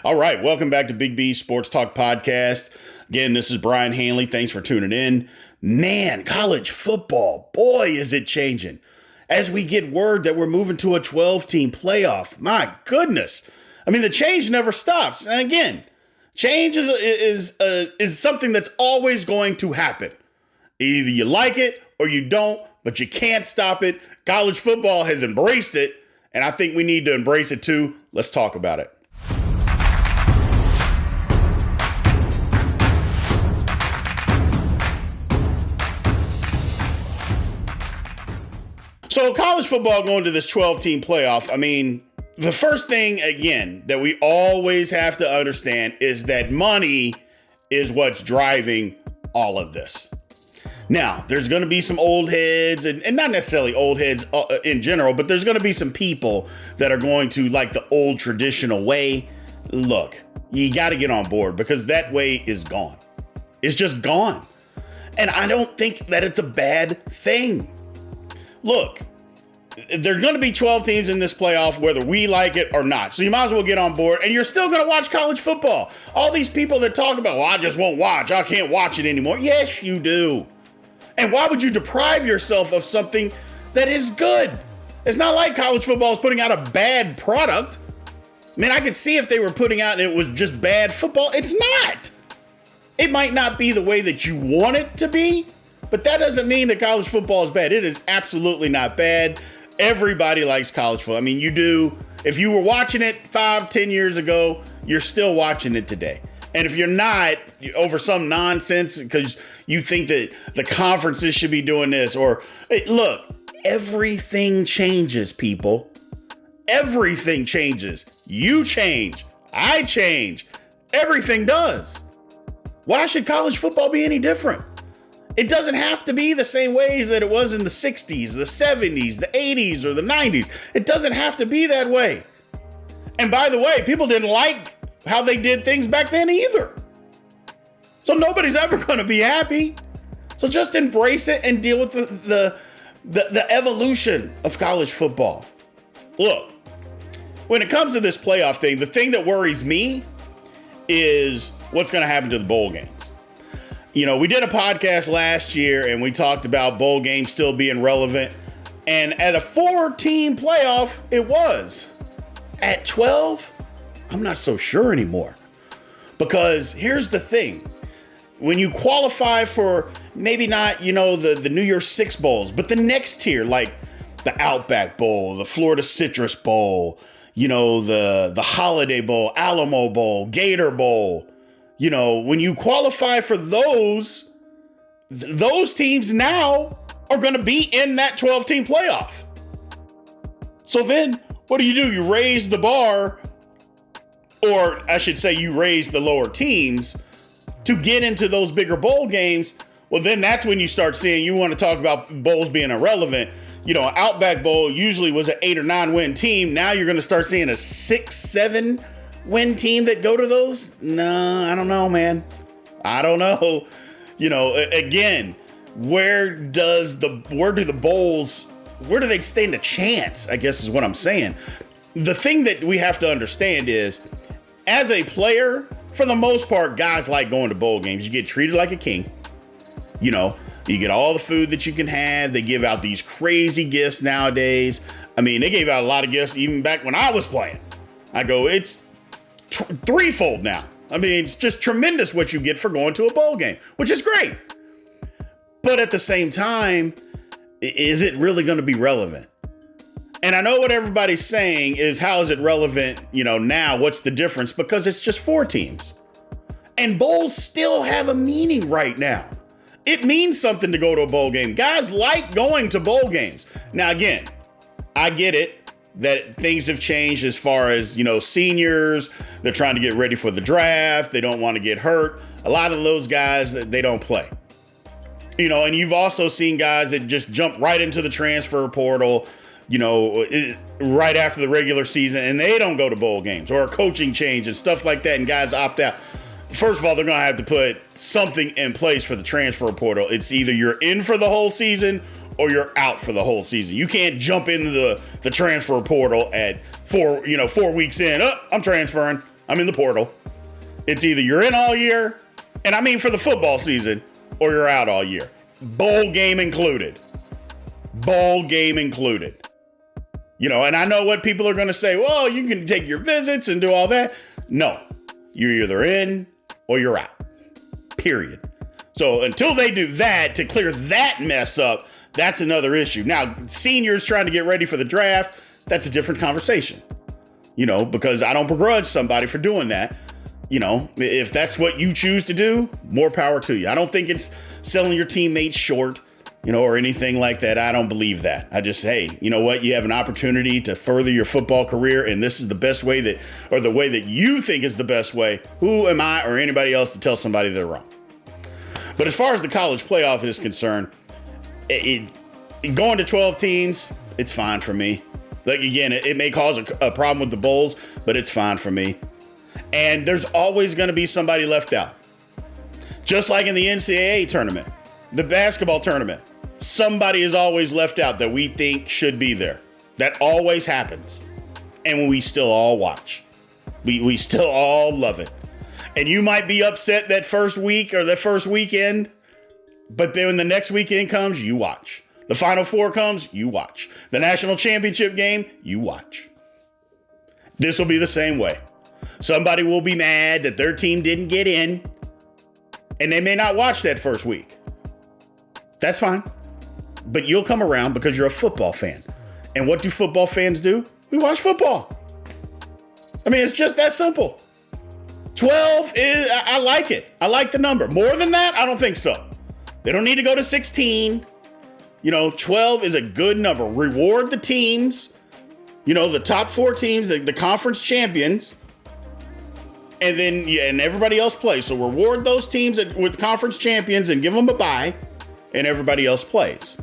All right, welcome back to Big B Sports Talk Podcast. Again, this is Brian Hanley. Thanks for tuning in. Man, college football, boy, is it changing. As we get word that we're moving to a 12-team playoff, my goodness. I mean, the change never stops. And again, change is something that's always going to happen. Either you like it or you don't, but you can't stop it. College football has embraced it, and I think we need to embrace it too. Let's talk about it. So college football going to this 12-team playoff, I mean, the first thing, again, that we always have to understand is that money is what's driving all of this. Now, there's going to be some old heads, and not necessarily old heads in general, but there's going to be some people that are going to like the old traditional way. Look, you got to get on board because that way is gone. It's just gone. And I don't think that it's a bad thing. Look, there's going to be 12 teams in this playoff, whether we like it or not. So you might as well get on board, and you're still going to watch college football. All these people that talk about, well, I just won't watch. I can't watch it anymore. Yes, you do. And why would you deprive yourself of something that is good? It's not like college football is putting out a bad product. I mean, I could see if they were putting out and it was just bad football. It's not. It might not be the way that you want it to be, but that doesn't mean that college football is bad. It is absolutely not bad. Everybody likes college football. I mean, you do. If you were watching it 5-10 years ago, you're still watching it today. And if you're not, over some nonsense because you think that the conferences should be doing this, or hey, look, everything changes, people. Everything changes. You change. I change. Everything does. Why should college football be any different? It doesn't have to be the same ways that it was in the 60s, the 70s, the 80s, or the 90s. It doesn't have to be that way. And by the way, people didn't like how they did things back then either. So nobody's ever going to be happy. So just embrace it and deal with the evolution of college football. Look, when it comes to this playoff thing, the thing that worries me is what's going to happen to the bowl games. You know, we did a podcast last year and we talked about bowl games still being relevant. And at a 4-team playoff, it was. At 12, I'm not so sure anymore. Because here's the thing. When you qualify for maybe not, the New Year's Six bowls, but the next tier, like the Outback Bowl, the Florida Citrus Bowl, the Holiday Bowl, Alamo Bowl, Gator Bowl. When you qualify for those teams now are going to be in that 12-team playoff. So then what do? You raise the bar, or I should say you raise the lower teams to get into those bigger bowl games. Well, then that's when you start seeing, you want to talk about bowls being irrelevant. Outback Bowl usually was an 8 or 9 win team. Now you're going to start seeing a 6-7 win team that go to those? No, I don't know, man. I don't know. Again, where do the bowls, where do they stand a chance? I guess is what I'm saying. The thing that we have to understand is, as a player, for the most part, guys like going to bowl games. You get treated like a king. You get all the food that you can have. They give out these crazy gifts nowadays. I mean, they gave out a lot of gifts even back when I was playing. It's threefold now. I mean, it's just tremendous what you get for going to a bowl game, which is great. But at the same time, is it really going to be relevant? And I know what everybody's saying is, how is it relevant, now? What's the difference? Because it's just 4 teams. And bowls still have a meaning right now. It means something to go to a bowl game. Guys like going to bowl games. Now, again, I get it that things have changed as far as, seniors. They're trying to get ready for the draft. They don't want to get hurt. A lot of those guys, they don't play. And you've also seen guys that just jump right into the transfer portal, right after the regular season, and they don't go to bowl games, or a coaching change and stuff like that, and guys opt out. First of all, they're going to have to put something in place for the transfer portal. It's either you're in for the whole season or you're out for the whole season. You can't jump into the transfer portal at 4 weeks in. Oh, I'm transferring. I'm in the portal. It's either you're in all year, and I mean for the football season, or you're out all year. Bowl game included. Bowl game included. You know, and I know what people are going to say. Well, you can take your visits and do all that. No, you're either in or you're out. Period. So until they do that to clear that mess up, that's another issue. Now, seniors trying to get ready for the draft, that's a different conversation. You know, because I don't begrudge somebody for doing that. You know, if that's what you choose to do, more power to you. I don't think it's selling your teammates short, you know, or anything like that. I don't believe that. I just, hey, you know what? You have an opportunity to further your football career, and this is the best way that, or the way that you think is the best way. Who am I or anybody else to tell somebody they're wrong? But as far as the college playoff is concerned, going to 12 teams, it's fine for me. Like, again, it may cause a problem with the bowls, but it's fine for me. And there's always going to be somebody left out. Just like in the NCAA tournament, the basketball tournament, somebody is always left out that we think should be there. That always happens. And we still all watch. We still all love it. And you might be upset that first week or that first weekend, but then when the next weekend comes, you watch. The Final Four comes, you watch. The national championship game, you watch. This will be the same way. Somebody will be mad that their team didn't get in, and they may not watch that first week. That's fine. But you'll come around because you're a football fan. And what do football fans do? We watch football. I mean, it's just that simple. 12 is, I like it. I like the number. More than that, I don't think so. They don't need to go to 16. You know, 12 is a good number. Reward the teams, you know, the top 4 teams, the conference champions, and then and everybody else plays. So reward those teams with conference champions and give them a bye, and everybody else plays.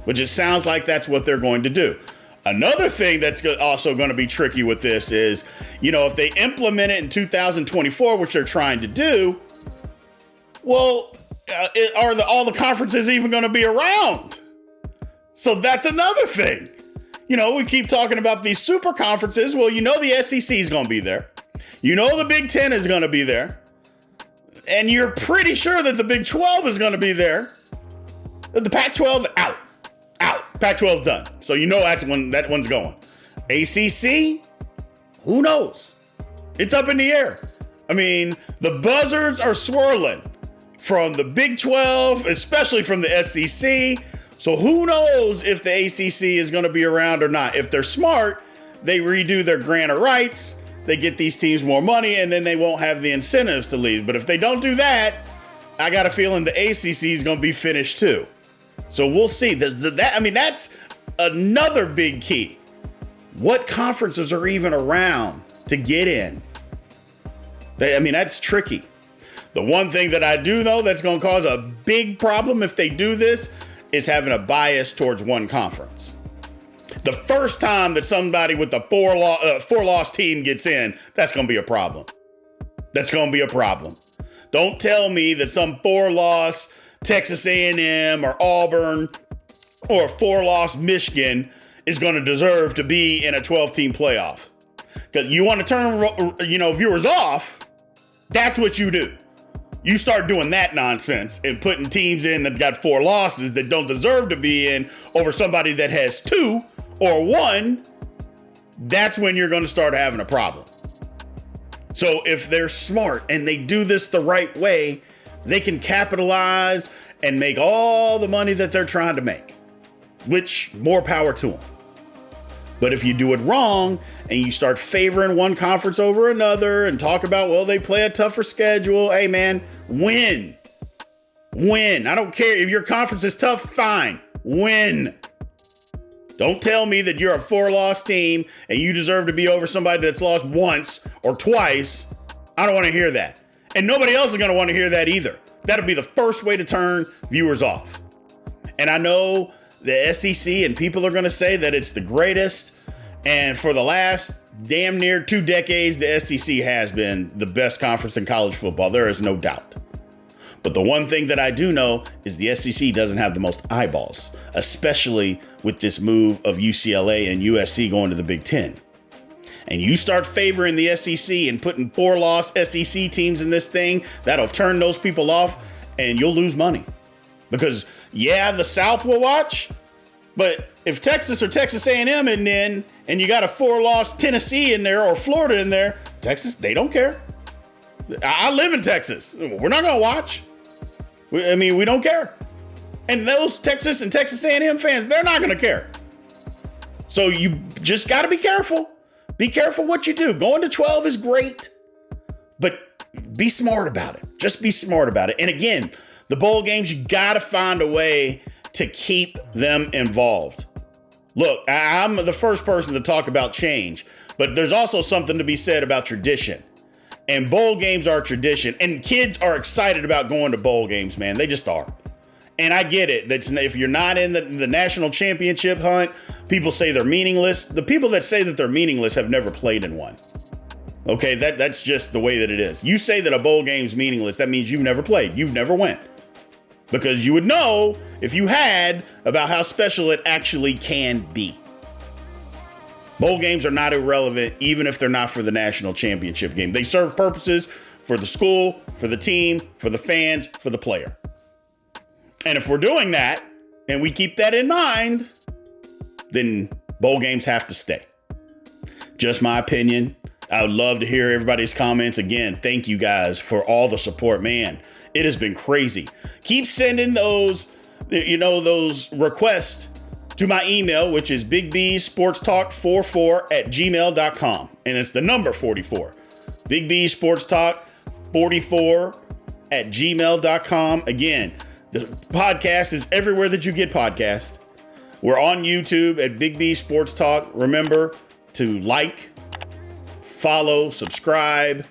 Which it sounds like that's what they're going to do. Another thing that's also going to be tricky with this is, you know, if they implement it in 2024, which they're trying to do, well, are all the conferences even going to be around? So that's another thing. You know, we keep talking about these super conferences. Well, you know the SEC is going to be there. You know the Big Ten is going to be there. And you're pretty sure that the Big 12 is going to be there. The Pac-12 out. Pac-12's done. So you know that one's going. ACC? Who knows? It's up in the air. I mean, the buzzards are swirling from the Big 12, especially from the SEC. So who knows if the ACC is going to be around or not. If they're smart, they redo their grant of rights, they get these teams more money, and then they won't have the incentives to leave. But if they don't do that, I got a feeling the ACC is going to be finished too. So we'll see. That's another big key. What conferences are even around to get in? That's tricky. The one thing that I do know that's going to cause a big problem if they do this is having a bias towards one conference. The first time that somebody with a four-loss team gets in, that's going to be a problem. That's going to be a problem. Don't tell me that some 4-loss Texas A&M or Auburn or 4-loss Michigan is going to deserve to be in a 12-team playoff. Because you want to turn, viewers off, that's what you do. You start doing that nonsense and putting teams in that got 4 losses that don't deserve to be in over somebody that has 2 or 1, that's when you're going to start having a problem. So if they're smart and they do this the right way, they can capitalize and make all the money that they're trying to make, which more power to them. But if you do it wrong and you start favoring one conference over another and talk about, well, they play a tougher schedule. Hey, man, win. I don't care if your conference is tough. Fine. Win. Don't tell me that you're a 4-loss team and you deserve to be over somebody that's lost once or twice. I don't want to hear that. And nobody else is going to want to hear that either. That'll be the first way to turn viewers off. And I know the SEC and people are going to say that it's the greatest. And for the last damn near 2 decades, the SEC has been the best conference in college football. There is no doubt. But the one thing that I do know is the SEC doesn't have the most eyeballs, especially with this move of UCLA and USC going to the Big Ten. and you start favoring the SEC and putting 4-loss SEC teams in this thing, that'll turn those people off and you'll lose money. Because yeah, the South will watch, but if Texas or Texas A&M and you got a 4-loss Tennessee in there or Florida in there, Texas, they don't care. I live in Texas. We're not going to watch. We don't care. And those Texas and Texas A&M fans, they're not going to care. So you just got to be careful. Be careful what you do. Going to 12 is great, but be smart about it. Just be smart about it. And again, the bowl games, you got to find a way to keep them involved. Look, I'm the first person to talk about change, but there's also something to be said about tradition. And bowl games are tradition. And kids are excited about going to bowl games, man. They just are. And I get it. That if you're not in the national championship hunt, people say they're meaningless. The people that say that they're meaningless have never played in one. Okay, that's just the way that it is. You say that a bowl game's meaningless, that means you've never played. You've never went. Because you would know, if you had, about how special it actually can be. Bowl games are not irrelevant, even if they're not for the national championship game. They serve purposes for the school, for the team, for the fans, for the player. And if we're doing that, and we keep that in mind, then bowl games have to stay. Just my opinion. I would love to hear everybody's comments. Again, thank you guys for all the support, man. It has been crazy. Keep sending those requests to my email, which is bigbsportstalk44@gmail.com. And it's the number 44. bigbsportstalk44@gmail.com. Again, the podcast is everywhere that you get podcasts. We're on YouTube at Big B Sports Talk. Remember to like, follow, subscribe,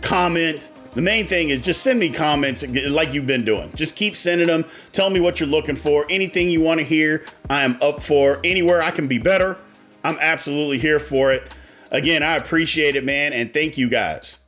comment. The main thing is just send me comments like you've been doing. Just keep sending them. Tell me what you're looking for. Anything you want to hear, I am up for. Anywhere I can be better, I'm absolutely here for it. Again, I appreciate it, man, and thank you guys.